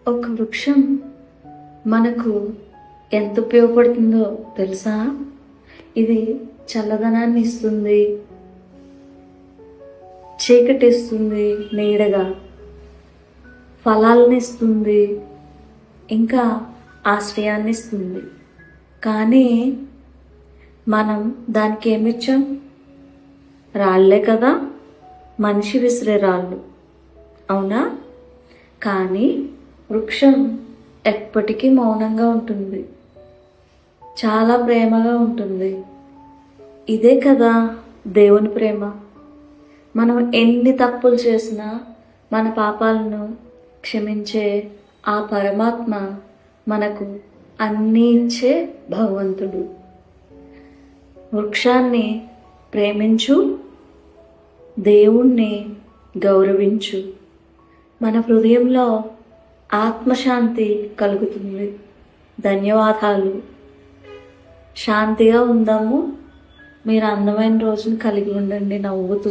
ఒక వృక్షం మనకు ఎంత ఉపయోగపడుతుందో తెలుసా? ఇది చల్లదనాన్ని ఇస్తుంది, చీకటి ఇస్తుంది నీడగా, ఫలాలను ఇస్తుంది, ఇంకా ఆశ్రయాన్ని ఇస్తుంది. కానీ మనం దానికి ఏమిచ్చాం? రాళ్లే కదా, మనిషి విసిరే రాళ్ళు, అవునా? కానీ వృక్షం ఎప్పటికీ మౌనంగా ఉంటుంది, చాలా ప్రేమగా ఉంటుంది. ఇదే కదా దేవుని ప్రేమ. మనం ఎన్ని తప్పులు చేసినా మన పాపాలను క్షమించే ఆ పరమాత్మ మనకు అన్నీ ఇచ్చే భగవంతుడు. వృక్షాన్ని ప్రేమించు, దేవుణ్ణి గౌరవించు. మన హృదయంలో ఆత్మశాంతి కలుగుతుంది. ధన్యవాదాలు. శాంతిగా ఉందాము. మీరు అందమైన రోజును కలిగి ఉండండి, నవ్వుతూ.